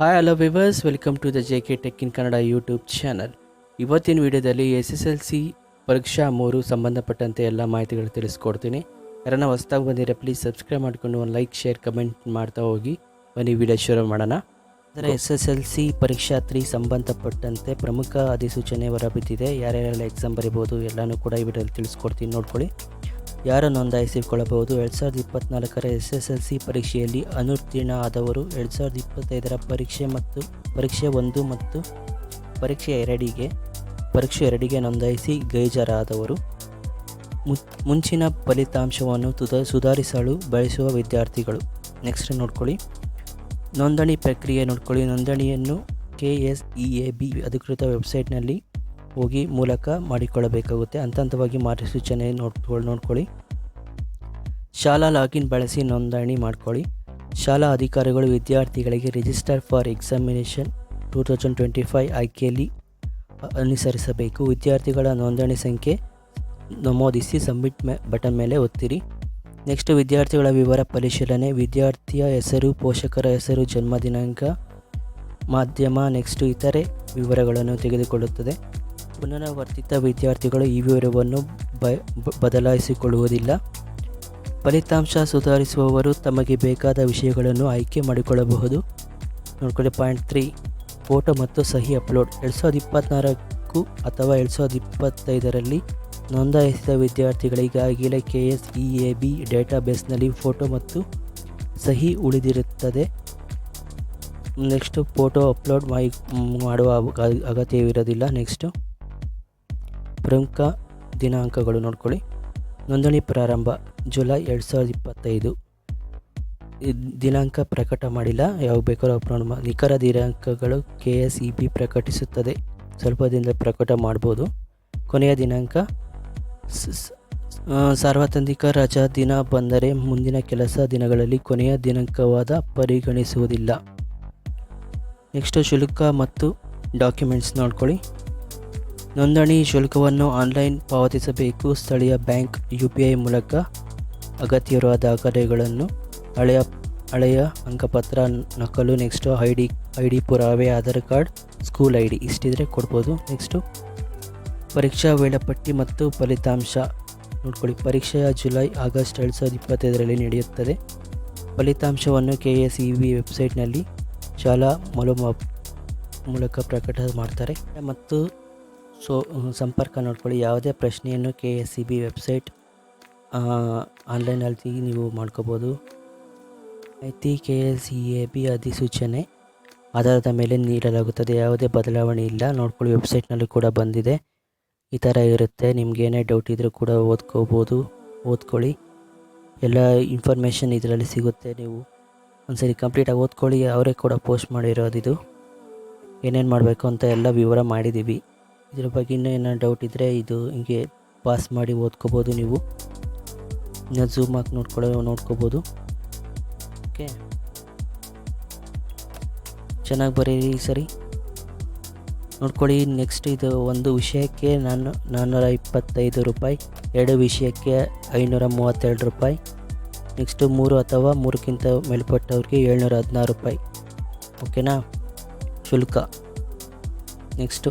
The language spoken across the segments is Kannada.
Hi hello viewers, welcome to the JK tech in Kannada YouTube channel. ಇವತ್ತಿನ ವಿಡಿಯೋದಲ್ಲಿ SSLC ಪರೀಕ್ಷಾ 3 ಸಂಬಂಧಪಟ್ಟಂತೆ ಎಲ್ಲ ಮಾಹಿತಿಗಳು ತಿಳಿಸ್ಕೊಡ್ತೀನಿ. ಯಾರನ್ನ ಹೊಸದಾಗಿ ಬಂದಿರೋ ಪ್ಲೀಸ್ ಸಬ್ಸ್ಕ್ರೈಬ್ ಮಾಡಿಕೊಂಡು ಒಂದು ಲೈಕ್, ಶೇರ್, ಕಮೆಂಟ್ ಮಾಡ್ತಾ ಹೋಗಿ. ಬನ್ನಿ ವಿಡಿಯೋ ಶುರು ಮಾಡೋಣ. ಅಂದರೆ SSLC ಪರೀಕ್ಷಾ 3 ಸಂಬಂಧಪಟ್ಟಂತೆ ಪ್ರಮುಖ ಅಧಿಸೂಚನೆ ಹೊರಬಿದ್ದಿದೆ. ಯಾರ್ಯಾರೆಲ್ಲ ಎಕ್ಸಾಮ್ ಬರೀಬೋದು ಎಲ್ಲನೂ ಕೂಡ ಈ ವಿಡಿಯೋದಲ್ಲಿ ತಿಳಿಸ್ಕೊಡ್ತೀನಿ, ನೋಡ್ಕೊಳ್ಳಿ. ಯಾರು ನೋಂದಾಯಿಸಿಕೊಳ್ಳಬಹುದು? 2024ರ SSLC ಪರೀಕ್ಷೆಯಲ್ಲಿ ಅನುತ್ತೀರ್ಣ ಆದವರು 2025ರ ಪರೀಕ್ಷೆ 1 ಮತ್ತು ಪರೀಕ್ಷೆ 2ಗೆ ನೋಂದಾಯಿಸಿ ಗೈರಾದವರು, ಮುಂಚಿನ ಫಲಿತಾಂಶವನ್ನು ಸುಧಾರಿಸಲು ಬಯಸುವ ವಿದ್ಯಾರ್ಥಿಗಳು. ನೆಕ್ಸ್ಟ್ ನೋಡ್ಕೊಳ್ಳಿ, ನೋಂದಣಿ ಪ್ರಕ್ರಿಯೆ ನೋಡ್ಕೊಳ್ಳಿ. ನೋಂದಣಿಯನ್ನು KSEAB ಅಧಿಕೃತ ವೆಬ್ಸೈಟ್ನಲ್ಲಿ ಹೋಗಿ ಮೂಲಕ ಮಾಡಿಕೊಳ್ಳಬೇಕಾಗುತ್ತೆ. ಹಂತವಾಗಿ ಮಾರ್ಗಸೂಚನೆ ನೋಡ್ಕೊಳ್ಳಿ. ಶಾಲಾ ಲಾಗಿನ್ ಬಳಸಿ ನೋಂದಣಿ ಮಾಡ್ಕೊಳ್ಳಿ. ಶಾಲಾ ಅಧಿಕಾರಿಗಳು ವಿದ್ಯಾರ್ಥಿಗಳಿಗೆ ರಿಜಿಸ್ಟರ್ ಫಾರ್ ಎಕ್ಸಾಮಿನೇಷನ್ 2025 ಆಯ್ಕೆಯಲ್ಲಿ ಅನುಸರಿಸಬೇಕು. ವಿದ್ಯಾರ್ಥಿಗಳ ನೋಂದಣಿ ಸಂಖ್ಯೆ ನಮೂದಿಸಿ ಸಬ್ಮಿಟ್ ಬಟನ್ ಮೇಲೆ ಒತ್ತಿರಿ. ನೆಕ್ಸ್ಟ್ ವಿದ್ಯಾರ್ಥಿಗಳ ವಿವರ ಪರಿಶೀಲನೆ. ವಿದ್ಯಾರ್ಥಿಯ ಹೆಸರು, ಪೋಷಕರ ಹೆಸರು, ಜನ್ಮ ದಿನಾಂಕ, ಮಾಧ್ಯಮ, ನೆಕ್ಸ್ಟ್ ಇತರೆ ವಿವರಗಳನ್ನು ತೆಗೆದುಕೊಳ್ಳುತ್ತದೆ. ಪುನರಾವರ್ತಿತ ವಿದ್ಯಾರ್ಥಿಗಳು ಈ ವಿವರವನ್ನು ಬದಲಾಯಿಸಿಕೊಳ್ಳುವುದಿಲ್ಲ. ಫಲಿತಾಂಶ ಸುಧಾರಿಸುವವರು ತಮಗೆ ಬೇಕಾದ ವಿಷಯಗಳನ್ನು ಆಯ್ಕೆ ಮಾಡಿಕೊಳ್ಳಬಹುದು. ನೋಡ್ಕೊಳ್ಳಿ. ಪಾಯಿಂಟ್ 3, ಫೋಟೋ ಮತ್ತು ಸಹಿ ಅಪ್ಲೋಡ್. 2024 ಅಥವಾ 2025ರಲ್ಲಿ ನೋಂದಾಯಿಸಿದ ವಿದ್ಯಾರ್ಥಿಗಳಿಗಾಗಿಯೇ KSEAB ಡೇಟಾಬೇಸ್ನಲ್ಲಿ ಫೋಟೋ ಮತ್ತು ಸಹಿ ಉಳಿದಿರುತ್ತದೆ. ನೆಕ್ಸ್ಟ್ ಫೋಟೋ ಅಪ್ಲೋಡ್ ಮಾಡುವ ಅಗತ್ಯವಿರೋದಿಲ್ಲ. ನೆಕ್ಸ್ಟು ಪ್ರಮುಖ ದಿನಾಂಕಗಳು ನೋಡ್ಕೊಳ್ಳಿ. ನೋಂದಣಿ ಪ್ರಾರಂಭ ಜುಲೈ 2025. ದಿನಾಂಕ ಪ್ರಕಟ ಮಾಡಿಲ್ಲ, ಯಾವಾಗ ಬೇಕಾದ್ರೂ ಅಪ್ಲೋಡ್ ನಿಖರ ದಿನಾಂಕಗಳು KSEB ಪ್ರಕಟಿಸುತ್ತದೆ. ಸ್ವಲ್ಪ ದಿನದ ಪ್ರಕಟ ಮಾಡ್ಬೋದು. ಕೊನೆಯ ದಿನಾಂಕ ಸಾರ್ವತ್ರಿಕ ರಜಾ ದಿನ ಬಂದರೆ ಮುಂದಿನ ಕೆಲಸ ದಿನಗಳಲ್ಲಿ ಕೊನೆಯ ದಿನಾಂಕವಾದ ಪರಿಗಣಿಸುವುದಿಲ್ಲ. ನೆಕ್ಸ್ಟ್ ಶುಲ್ಕ ಮತ್ತು ಡಾಕ್ಯುಮೆಂಟ್ಸ್ ನೋಡ್ಕೊಳ್ಳಿ. ನೋಂದಣಿ ಶುಲ್ಕವನ್ನು ಆನ್ಲೈನ್ ಪಾವತಿಸಬೇಕು. ಸ್ಥಳೀಯ ಬ್ಯಾಂಕ್, UPI ಮೂಲಕ. ಅಗತ್ಯವಿರುವ ದಾಖಲೆಗಳನ್ನು ಹಳೆಯ ಅಂಕಪತ್ರ ನಕಲು, ನೆಕ್ಸ್ಟು ಐ ಡಿ ಪುರಾವೆ, ಆಧಾರ್ ಕಾರ್ಡ್, ಸ್ಕೂಲ್ ID ಇಷ್ಟಿದ್ರೆ ಕೊಡ್ಬೋದು. ನೆಕ್ಸ್ಟು ಪರೀಕ್ಷಾ ವೇಳಾಪಟ್ಟಿ ಮತ್ತು ಫಲಿತಾಂಶ ನೋಡ್ಕೊಳ್ಳಿ. ಪರೀಕ್ಷೆಯ ಜುಲೈ-ಆಗಸ್ಟ್ 2025ರಲ್ಲಿ ನಡೆಯುತ್ತದೆ. ಫಲಿತಾಂಶವನ್ನು KSEB ವೆಬ್ಸೈಟ್ನಲ್ಲಿ ಶಾಲಾ ಮೂಲಕ ಪ್ರಕಟ ಮಾಡ್ತಾರೆ. ಮತ್ತು ಸಂಪರ್ಕ ನೋಡ್ಕೊಳ್ಳಿ. ಯಾವುದೇ ಪ್ರಶ್ನೆಯನ್ನು KSEB ವೆಬ್ಸೈಟ್ ಆನ್ಲೈನಲ್ಲಿ ನೀವು ಮಾಡ್ಕೋಬೋದು. KSEAB ಅಧಿಸೂಚನೆ ಆಧಾರದ ಮೇಲೆ ನೀಡಲಾಗುತ್ತದೆ. ಯಾವುದೇ ಬದಲಾವಣೆ ಇಲ್ಲ. ನೋಡ್ಕೊಳ್ಳಿ, ವೆಬ್ಸೈಟ್ನಲ್ಲಿ ಕೂಡ ಬಂದಿದೆ. ಈ ಥರ ಇರುತ್ತೆ. ನಿಮ್ಗೇನೇ ಡೌಟ್ ಇದ್ದರೂ ಕೂಡ ಓದ್ಕೊಳ್ಳಿ. ಎಲ್ಲ ಇನ್ಫಾರ್ಮೇಷನ್ ಇದರಲ್ಲಿ ಸಿಗುತ್ತೆ. ನೀವು ಒಂದ್ಸರಿ ಕಂಪ್ಲೀಟಾಗಿ ಓದ್ಕೊಳ್ಳಿ. ಅವರೇ ಕೂಡ ಪೋಸ್ಟ್ ಮಾಡಿರೋದಿದು. ಏನೇನು ಮಾಡಬೇಕು ಅಂತ ಎಲ್ಲ ವಿವರ ಮಾಡಿದ್ದೀವಿ. ಇದ್ರ ಬಗ್ಗೆ ಇನ್ನೂ ಏನೋ ಡೌಟ್ ಇದ್ದರೆ ಇದು ಹಿಂಗೆ ಪಾಸ್ ಮಾಡಿ ಓದ್ಕೋಬೋದು. ನೀವು ಇನ್ನೂ ಝೂಮ್ ಹಾಕಿ ನೋಡ್ಕೋಬೋದು. ಓಕೆ, ಚೆನ್ನಾಗಿ ಬರೀರಿ ಸರಿ. ನೋಡ್ಕೊಳ್ಳಿ. ನೆಕ್ಸ್ಟ್ ಇದು ಒಂದು ವಿಷಯಕ್ಕೆ 425 ರೂಪಾಯಿ, 2 ವಿಷಯಕ್ಕೆ 532 ರೂಪಾಯಿ, ನೆಕ್ಸ್ಟು 3 ಅಥವಾ 3ಕ್ಕಿಂತ ಮೇಲ್ಪಟ್ಟವ್ರಿಗೆ 716 ರೂಪಾಯಿ. ಓಕೆನಾ ಶುಲ್ಕ. ನೆಕ್ಸ್ಟು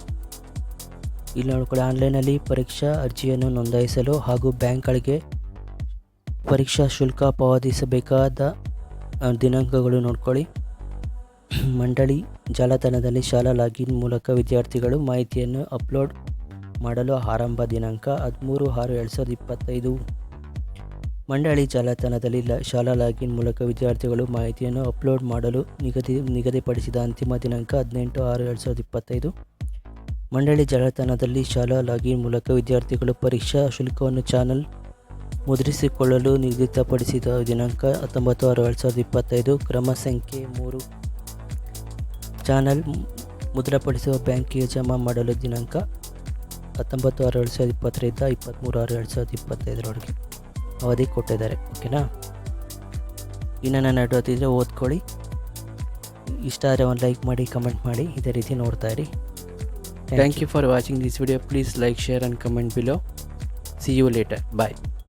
ಇಲ್ಲಿ ನೋಡ್ಕೊಳ್ಳಿ. ಆನ್ಲೈನಲ್ಲಿ ಪರೀಕ್ಷಾ ಅರ್ಜಿಯನ್ನು ನೋಂದಾಯಿಸಲು ಹಾಗೂ ಬ್ಯಾಂಕ್ಗಳಿಗೆ ಪರೀಕ್ಷಾ ಶುಲ್ಕ ಪಾವತಿಸಬೇಕಾದ ದಿನಾಂಕಗಳು ನೋಡ್ಕೊಳ್ಳಿ. ಮಂಡಳಿ ಜಾಲತಾಣದಲ್ಲಿ ಶಾಲಾ ಲಾಗಿನ್ ಮೂಲಕ ವಿದ್ಯಾರ್ಥಿಗಳು ಮಾಹಿತಿಯನ್ನು ಅಪ್ಲೋಡ್ ಮಾಡಲು ಆರಂಭ ದಿನಾಂಕ 13/6/2025. ಮಂಡಳಿ ಜಾಲತಾಣದಲ್ಲಿ ಶಾಲಾ ಲಾಗಿನ್ ಮೂಲಕ ವಿದ್ಯಾರ್ಥಿಗಳು ಮಾಹಿತಿಯನ್ನು ಅಪ್ಲೋಡ್ ಮಾಡಲು ನಿಗದಿಪಡಿಸಿದ ಅಂತಿಮ ದಿನಾಂಕ 18/6/2025. ಮಂಡಳಿ ಜಾಲತಾಣದಲ್ಲಿ ಶಾಲಾ ಲಾಗಿನ್ ಮೂಲಕ ವಿದ್ಯಾರ್ಥಿಗಳು ಪರೀಕ್ಷಾ ಶುಲ್ಕವನ್ನು ಚಾನಲ್ ಮುದ್ರಿಸಿಕೊಳ್ಳಲು ನಿಗದಿಪಡಿಸಿದ ದಿನಾಂಕ 19/6/2025. ಕ್ರಮ ಸಂಖ್ಯೆ 3, ಚಾನಲ್ ಮುದ್ರಪಡಿಸುವ ಬ್ಯಾಂಕಿಗೆ ಜಮಾ ಮಾಡಲು ದಿನಾಂಕ 19/6/2025ರಿಂದ 23/6/2025 ಅವಧಿ ಕೊಟ್ಟಿದ್ದಾರೆ. ಓಕೆನಾ. ಇನ್ನು ನಾನು ಅಡ್ಡೋತಿದ್ರೆ ಓದ್ಕೊಳ್ಳಿ. ಇಷ್ಟ ಆದರೆ ಒಂದು ಲೈಕ್ ಮಾಡಿ, ಕಮೆಂಟ್ ಮಾಡಿ. ಇದೇ ರೀತಿ ನೋಡ್ತಾ ಇರಿ. Thank you for watching this video. Please like, share and comment below. See you later. Bye.